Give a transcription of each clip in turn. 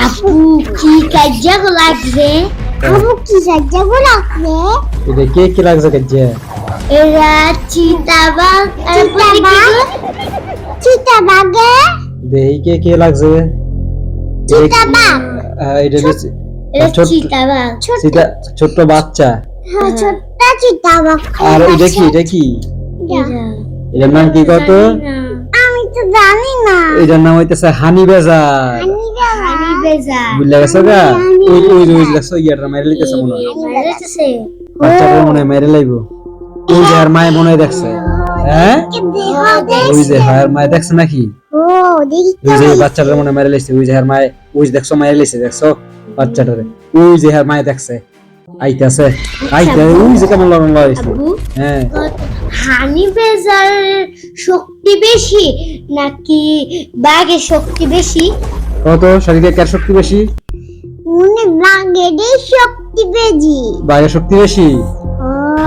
আপু কি কাজ্জা লাগছে? আপু কি কাজ্জা লাগছে? এটা কি লাগছে কাজে? এরা চিতাবাঘ চিতাবাঘে দেখি কি লাগছে? চিতাবাঘ এটা চিতাবাঘ ছোট বাচ্চা। হ্যাঁ ছোট চিতাবাঘ। আর এটা কি? এটার নাম কি কত? আমি তো জানি না। এটার নাম হইতেছে হানি বাজার। হানি বাজার বুঝলা গেছে গা? ওই দেখছো ইয়াটা মেরে লিতেছে মনে হয়। বাচ্চাটা মনে হয় মেরে লাইবো। ওই যে আর মায়ে মনে হয় দেখছে। হ্যাঁ ওই যে আর মায়ে দেখছে নাকি? ওই যে বাচ্চাটা মনে হয় মেরে লাইছে। ওই যে আর মায়ে ওই যে দেখছো মেরে লাইছে দেখছো বাচ্চাটারে। ওই যে আর মায়ে দেখছে আইতাছে ওই যে কেমন লড়ন লড়াইছে। হ্যাঁ হানি বাজারের শক্তি বেশি নাকি বাঘের শক্তি বেশি? কত শরীরে কার শক্তি বেশি? বাঘের শক্তি বেশি। বাঘের শক্তি বেশি।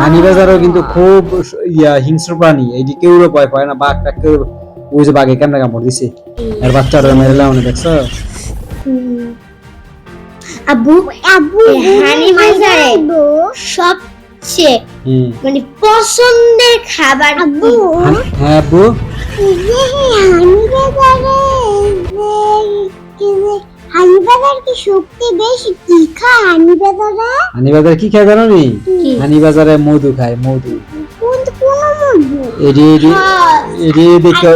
হানি বাজারও কিন্তু খুব হিংস্র প্রাণী। এইটি কেউ ভয় পায় না। বাঘটা কেউ ওই যে বাঘে কেমন কামড় দিছে আর বাচ্চারা মেরে লাউনে দেখছো? আবু হানি বাজারে সবচেয়ে মানে পছন্দের খাবার কি? হ্যাঁ আব্বু হানি বাজার কি শক্তি বেশি? কি খায় হানি বাজারে? হানি বাজার কি খায় জানো নি? হানি বাজারে মধু খায়। মধু কোন মধু? এডি দেখো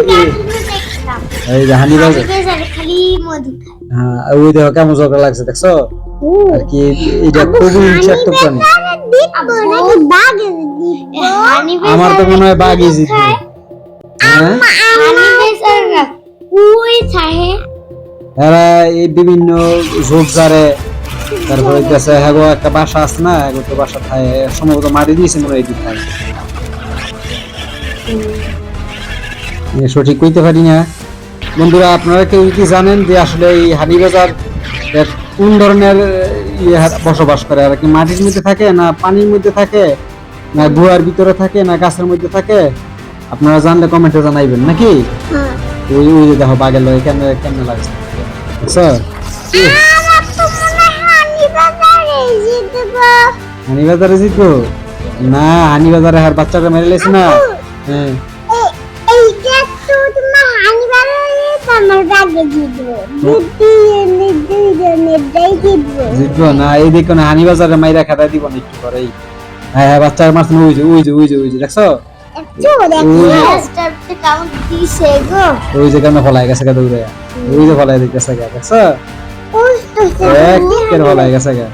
এই যে হানি বাজার খালি মধু খায়। হ্যাঁ ওই দেখো কেমন জগা লাগছে দেখছো? আর কি এটা খুবই বিষাক্ত প্রাণী। আমার তো মনে হয় বাঘই জিতবে। হ্যাঁ এরা এই বিভিন্ন ঝোপঝাড়ে তারপরে হইতেছে হ্যাঁ একটা বাসা আছে না তো বাসা খায় সম্ভবত মারি দিয়েছে মনে হয় খায়। সঠিক কইতে পারি না। বন্ধুরা আপনারা কেউ কি জানেন যে আসলে এই হানি বাজার কোন ধরনের বসবাস করে? আর কি মাটির মধ্যে থাকে না পানির মধ্যে থাকে না গুহার ভিতরে থাকে না গাছের মধ্যে থাকে? আপনারা জানলে কমেন্টে জানাইবেন নাকি? ওই যে দেখো বাঘের লয় কেমনে লাগছে বুঝছো? হানি বাজারে জিতবো না? হানি বাজারে আর বাচ্চাটা মেরে লেছে না। হ্যাঁ জিতবো না? এই দেখো না হানি বাজারে মাইরা খাতা দিব না একটু পরেই। হ্যাঁ বাচ্চার মারছে ওই যে দেখছো? ওই যে কেন ফলাই গেছে গা দৌড়ে। ওই যে ফলাই দিতেছে গা দেখছো? কেন ফলাই গেছে গা?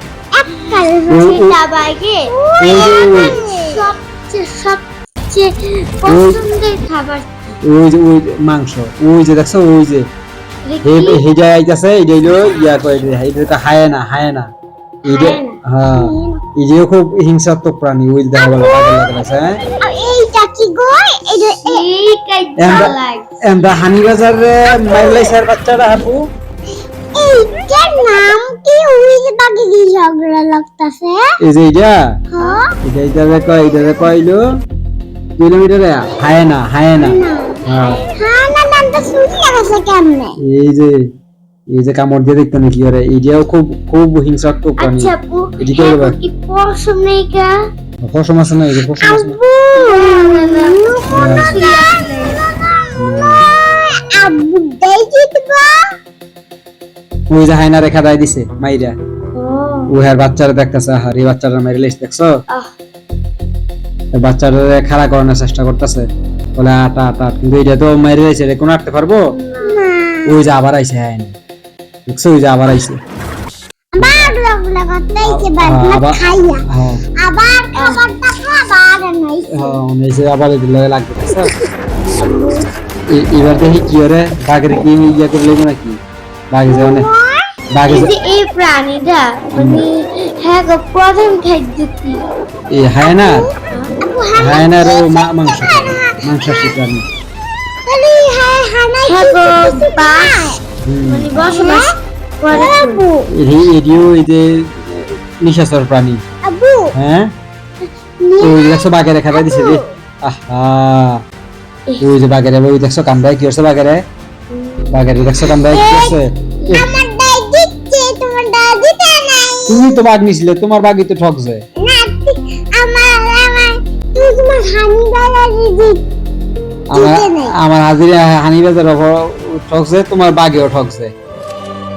ওই যে মাংস ওই যে দেখছো? ওই যে হেজা আইতাছে এটা হইলো ইয়া কয় এটা হায় না এইটা। হ্যাঁ এইটাও খুব হিংসাত্মক প্রাণী। ওই যে দেখা গেল এন্ডা হানি বাজারে মাইলাইছার বাচ্চাটা হাবু। এইটার নাম কি? ওই যে বাকি কি ঝগড়া লাগতাছে? এই যে এটা কইলো কিলোমিটারে হায় না। হ্যাঁ নামটা শুনিয়ে গেছে কেমনে? এই যে কামড় দিয়ে দেখতো নাকি ওরে। এইটাও খুব হিংসাত্মক প্রাণী। আচ্ছা আপু কি পশম নেই কা? পশম আছে না? এই যে পশম আছে না? আব্বু দেখিতবা ওই যে হায়না রেখা দাই দিছে মাইরা। ওই আর বাচ্চারা দেখতেছে আর এই বাচ্চারা মাইরে লেছ দেখছো? বাচ্চারা খাড়া করানোর চেষ্টা করতেছে বলে আটা কিন্তু এটা তো মাইরে দিয়েছে। রে কোন আটতে পারবো? ওই যে আবার আইছে হায়না দেখছো? ওই যে আবার আইছে আবার লাগবে দেখছো? এবার দেখি কি ওরে বাঘের কি ইয়া করে লেগে নাকি? বাঘে যে অনেক এই প্রাণীটা মানে হ্যাঁ প্রথম খাদ্য কি? এই হায়নার মাংস প্রাণী। নিশাচর প্রাণী। হ্যাঁ ওই দেখছো বাঘের খাতা দিছে রে। ওই যে বাঘের ওই দেখছো কান্দায় কি হচ্ছে? বাঘের দেখছো কান্দায় কি হচ্ছে? তোমার দাদি তা নাই তুমি তো বাঘ নিছিলে, তোমার বাঘই তো ঠকছে। না আমার তুই তোমার হানি বাজারে দি আমার হাজিরা হানিবাজার ঠকছে, তোমার বাঘেও ঠকছে।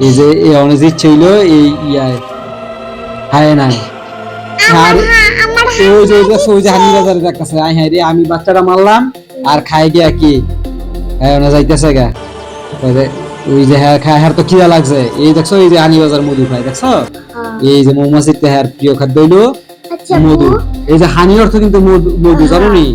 এই যে এই অনেক ইচ্ছে হইলো এই ইয়ায় হায় নাই আর আমার ওই যে ওই যে হানিবাজারে দেখতেছে আই হ্যাঁ রে আমি বাচ্চাটা মারলাম আর খাই গিয়া কি হ্যাঁ না যাইতেছে গা ওই যে হ্যাঁ খায় হার তো খিদা লাগছে। এই দেখছো এই যে হানিবাজার মধু খায় দেখছো, এই যে মৌমাছির হ্যাঁ প্রিয় খাদ্য হইলো আচ্ছা মধু। এই যে হানি অর্থ কিন্তু মধু, জানো নি?